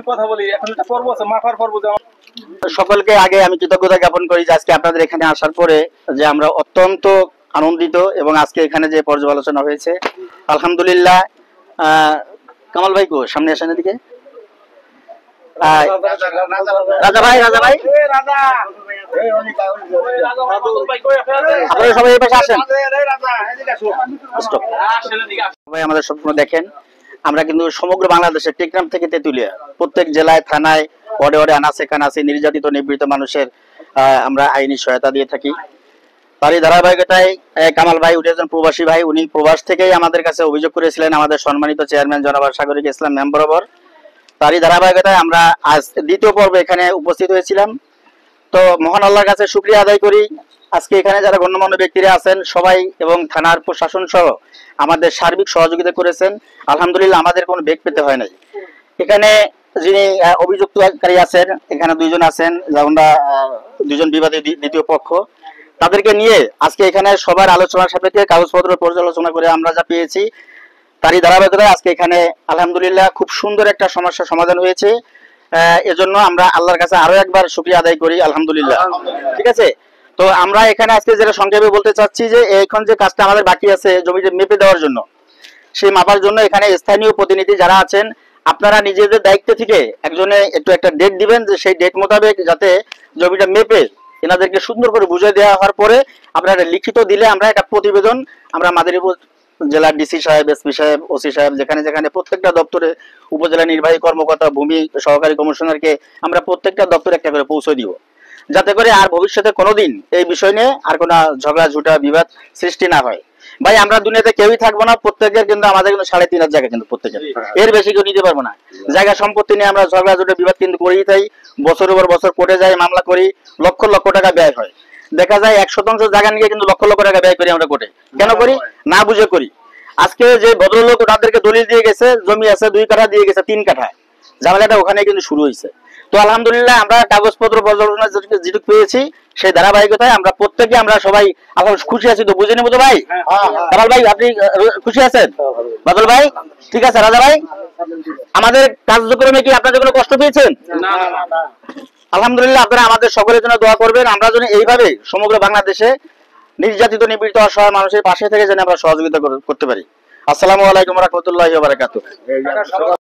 কথা বলি এখন একটা পর্ব আছে মাফার পর্ব। সকলকে আগে আমি কৃতজ্ঞতা জ্ঞাপন করি যে আজকে আপনাদের এখানে আসার পরে যে আমরা অত্যন্ত আনন্দিত এবং আজকে এখানে যে পর্যালোচনা হয়েছে আলহামদুলিল্লাহ। কামাল ভাই কো সামনে আসেন এদিকে। রাজা ভাই আপনারা সবাই এই পাশে আসেন। সবাই আমাদের স্বপ্ন দেখেন। আমরা কিন্তু সমগ্র বাংলাদেশের টেকনাফ থেকে তেতুলিয়া প্রত্যেক জেলায় থানায় ওয়ার্ডে ওয়ার্ডে আনাচে কানাচে নির্যাতিত নিবৃত মানুষের আমরা আইনি সহায়তা দিয়ে থাকি। তারই ধারাবাহিকতায় কামাল ভাই উনি একজন প্রবাসী ভাই, উনি প্রবাস থেকেই আমাদের কাছে অভিযোগ করেছিলেন আমাদের সম্মানিত চেয়ারম্যান জনাব সাগরিক ইসলাম ম্যাম বরাবর। তারই ধারাবাহিকতায় আমরা আজ দ্বিতীয় পর্বে এখানে উপস্থিত হয়েছিলাম। তো মহান আল্লাহর কাছে শুকরিয়া আদায় করি আজকে এখানে যারা গণ্যমান্য ব্যক্তিরা আছেন সবাই এবং থানার প্রশাসন সহ আমাদের সার্বিক সহযোগিতা করেছেন। আলহামদুলিল্লাহ আমাদের কোনো বেগ পেতে হয় নাই। এখানে যিনি অভিযুক্তকারী আছেন এখানে দুইজন আছেন, আমরা দুজন বিবাদী দ্বিতীয় পক্ষ, তাদেরকে নিয়ে আজকে এখানে সবার আলোচনার সাপেক্ষে কাগজপত্র পর্যালোচনা করে আমরা যা পেয়েছি তারই ধারাবাহিকতায় আজকে এখানে আলহামদুলিল্লাহ খুব সুন্দর একটা সমস্যার সমাধান হয়েছে। এজন্য আমরা আল্লাহর কাছে আরো একবার শুকরিয়া আদায় করি আলহামদুলিল্লাহ। ঠিক আছে, তো আমরা এখানে আজকে যেটা সংক্ষেপে বলতে চাচ্ছি যে এখন যে কাজটা আমাদের বাকি আছে জমিতে মেপে দেওয়ার জন্য, সেই মাপার জন্য এখানে স্থানীয় প্রতিনিধি যারা আছেন আপনারা নিজেদের দায়িত্ব থেকে একজনে একটা ডেট দিবেন যে সেই ডেট মোতাবেক যাতে জমিটা মেপে এনাদেরকে সুন্দর করে বুঝিয়ে দেওয়া হওয়ার পরে আপনারা লিখিত দিলে আমরা একটা প্রতিবেদন আমরা মাদারীপুর জেলার ডিসি সাহেব, এসপি সাহেব, ওসি সাহেব যেখানে যেখানে প্রত্যেকটা দপ্তরে উপজেলা নির্বাহী কর্মকর্তা, ভূমি সহকারী কমিশনারকে আমরা প্রত্যেকটা দপ্তরে একটা করে পৌঁছে দিব, যাতে করে আর ভবিষ্যতে কোনোদিন এই বিষয় নিয়ে আর কোনো ঝগড়া ঝুটা বিবাদ সৃষ্টি না হয়। ভাই আমরা দুনিয়াতে কেউই থাকবো না, প্রত্যেকের কিন্তু আমাদের কিন্তু 3.5 জায়গা কিন্তু প্রত্যেকের, এর বেশি কেউ নিতে পারবো না। জায়গা সম্পত্তি নিয়ে আমরা ঝগড়া ঝুটা বিবাদ কিন্তু করেই থাই, বছরের পর বছর কোর্টে যাই, মামলা করি, লক্ষ লক্ষ টাকা ব্যয় হয়। দেখা যায় 1% জায়গা নিয়ে কিন্তু লক্ষ লক্ষ টাকা ব্যয় করি আমরা কোর্টে। কেন করি? না বুঝে করি। আজকে যে ভদ্রলোক তাদেরকে দলিল দিয়ে গেছে, জমি আছে 2 কাঠা দিয়ে গেছে 3 কাঠা, ঝামেলাটা ওখানে কিন্তু শুরু হয়েছে। তো আলহামদুলিল্লাহ আমরা কাগজপত্র পর্যালোচনা যেটুকু পেয়েছি সেই ধারাবাহিকতায় আমরা প্রত্যেকে আমরা সবাই এখন খুশি আছি। তো বুঝে নেবো তো ভাই? কামাল ভাই আপনি খুশি আছেন? বাদল ভাই ঠিক আছে? রাজা ভাই আমাদের কার্যক্রমে কি আপনাদের কোনো কষ্ট পেয়েছেন? আলহামদুলিল্লাহ আপনারা আমাদের সকলের জন্য দোয়া করবেন, আমরা যেন এইভাবে সমগ্র বাংলাদেশে নির্যাতিত নিপীড়িত অসহায় মানুষের পাশে থেকে যেন আমরা সহযোগিতা করতে পারি। আসসালামু আলাইকুম ওয়া রাহমাতুল্লাহি ওয়া বারাকাতুহু।